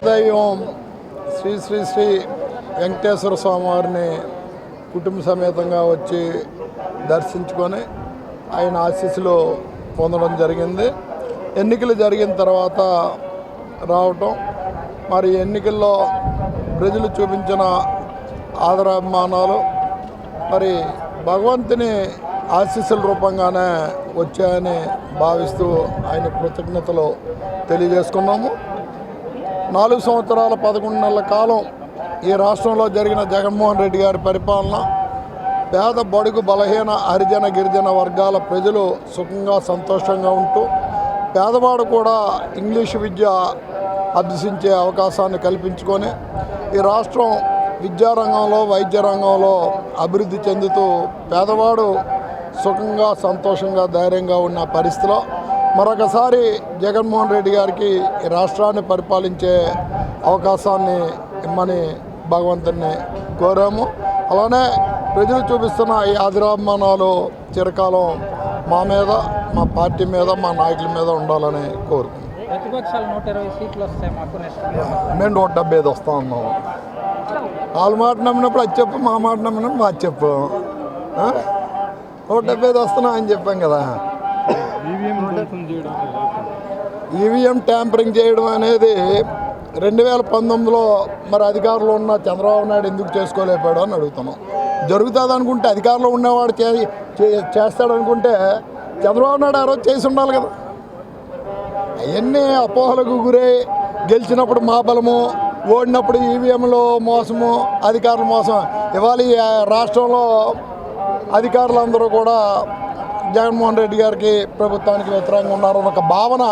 దైవం శ్రీ శ్రీ శ్రీ వెంకటేశ్వర స్వామి వారిని కుటుంబ సమేతంగా వచ్చి దర్శించుకొని ఆయన ఆశీస్సులు పొందడం జరిగింది. ఎన్నికలు జరిగిన తర్వాత రావటం, మరి ఎన్నికల్లో ప్రజలు చూపించిన ఆదరాభిమానాలు మరి భగవంతుని ఆశీస్సుల రూపంగానే వచ్చాయని భావిస్తూ ఆయన కృతజ్ఞతలు తెలియజేసుకున్నాము. 4 సంవత్సరాల 11 నెలల కాలం ఈ రాష్ట్రంలో జరిగిన జగన్మోహన్ రెడ్డి గారి పరిపాలన పేద బడుగు బలహీన హరిజన గిరిజన వర్గాల ప్రజలు సుఖంగా సంతోషంగా ఉంటూ పేదవాడు కూడా ఇంగ్లీషు విద్య అభ్యసించే అవకాశాన్ని కల్పించుకొని ఈ రాష్ట్రం విద్యారంగంలో వైద్య రంగంలో అభివృద్ధి చెందుతూ పేదవాడు సుఖంగా సంతోషంగా ధైర్యంగా ఉన్న పరిస్థితిలో మరొకసారి జగన్మోహన్ రెడ్డి గారికి ఈ రాష్ట్రాన్ని పరిపాలించే అవకాశాన్ని ఇమ్మని భగవంతుని కోరాము. అలానే ప్రజలు చూపిస్తున్న ఈ ఆదిరాభిమానాలు చిరకాలం మా మీద, మా పార్టీ మీద, మా నాయకుల మీద ఉండాలని కోరుకుంటున్నాం. ప్రతిపక్షాలు 120 సీట్లు వస్తాయి, మాకు మేము 175 వస్తా ఉన్నాము. వాళ్ళ మాట నమ్మినప్పుడు అది చెప్పు, మా మాట నమ్మినప్పుడు అది చెప్పు. 175 వస్తున్నా అని చెప్పాం కదా. ఈవీఎం ట్యాంపరింగ్ చేయడం అనేది 2019లో మరి అధికారంలో ఉన్న చంద్రబాబు నాయుడు ఎందుకు చేసుకోలేకపోయాడు అని అడుగుతున్నాం. జరుగుతుంది అనుకుంటే, అధికారంలో ఉన్నవాడు చేస్తాడనుకుంటే చంద్రబాబు నాయుడు ఆ రోజు చేసి ఉండాలి కదా. అవన్నీ అపోహలకు గురై గెలిచినప్పుడు మా బలము, ఓడినప్పుడు ఈవీఎంలో మోసము, అధికారుల మోసం. ఇవాళ ఈ రాష్ట్రంలో అధికారులందరూ కూడా జగన్మోహన్ రెడ్డి గారికి ప్రభుత్వానికి వ్యతిరేకంగా ఉన్నారని ఒక భావన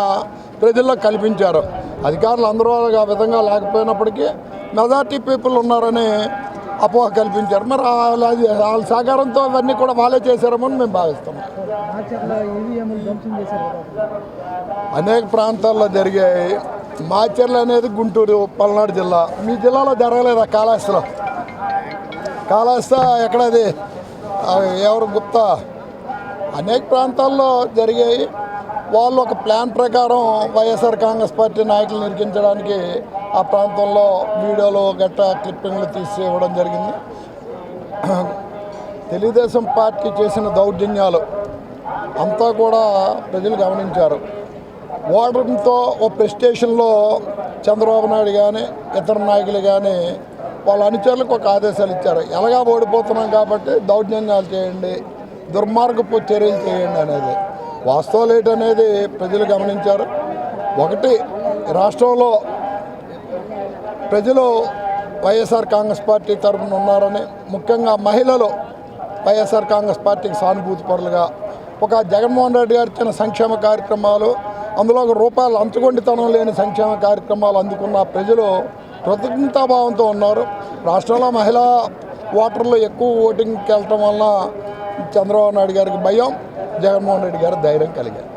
ప్రజల్లో కల్పించారు. అధికారులు అందరూ ఆ విధంగా లేకపోయినప్పటికీ మెజార్టీ పీపుల్ ఉన్నారని అపోహ కల్పించారు. మరి వాళ్ళ సహకారంతో అవన్నీ కూడా వాళ్ళే చేశారని మేము భావిస్తున్నాం. అనేక ప్రాంతాల్లో జరిగాయి. మాచర్ల అనేది గుంటూరు, పల్నాడు జిల్లా. మీ జిల్లాలో జరగలేదా? కాళహస్తి ఎక్కడది? ఎవరు గుప్తా? అనేక ప్రాంతాల్లో జరిగాయి. వాళ్ళు ఒక ప్లాన్ ప్రకారం వైఎస్ఆర్ కాంగ్రెస్ పార్టీ నాయకులను ఇరికించడానికి ఆ ప్రాంతంలో వీడియోలు గట్టా క్లిప్పింగ్లు తీసి ఇవ్వడం జరిగింది. తెలుగుదేశం పార్టీ చేసిన దౌర్జన్యాలు అంతా కూడా ప్రజలు గమనించారు. ఓడడంతో ఓ ప్రెస్టేషన్లో చంద్రబాబు నాయుడు కానీ ఇతర నాయకులు కానీ వాళ్ళ అనుచరులకు ఒక ఆదేశాలు ఇచ్చారు. ఎలాగా ఓడిపోతున్నాం కాబట్టి దౌర్జన్యాలు చేయండి, దుర్మార్గపు చర్యలు చేయండి అనేది. వాస్తవాలు ఏంటనేది ప్రజలు గమనించారు. ఒకటి, రాష్ట్రంలో ప్రజలు వైఎస్ఆర్ కాంగ్రెస్ పార్టీ తరఫున ఉన్నారని, ముఖ్యంగా మహిళలు వైఎస్ఆర్ కాంగ్రెస్ పార్టీకి సానుభూతి పరులుగా ఒక జగన్మోహన్ రెడ్డి గారు ఇచ్చిన సంక్షేమ కార్యక్రమాలు, అందులో రూపాయలు అంచుకొండితనం లేని సంక్షేమ కార్యక్రమాలు అందుకున్న ప్రజలు కృతజ్ఞతాభావంతో ఉన్నారు. రాష్ట్రంలో మహిళా ఓటర్లు ఎక్కువ ఓటింగ్కి వెళ్ళటం వలన చంద్రబాబు నాయుడు గారికి భయం, జగన్మోహన్ రెడ్డి గారు ధైర్యం కలిగారు.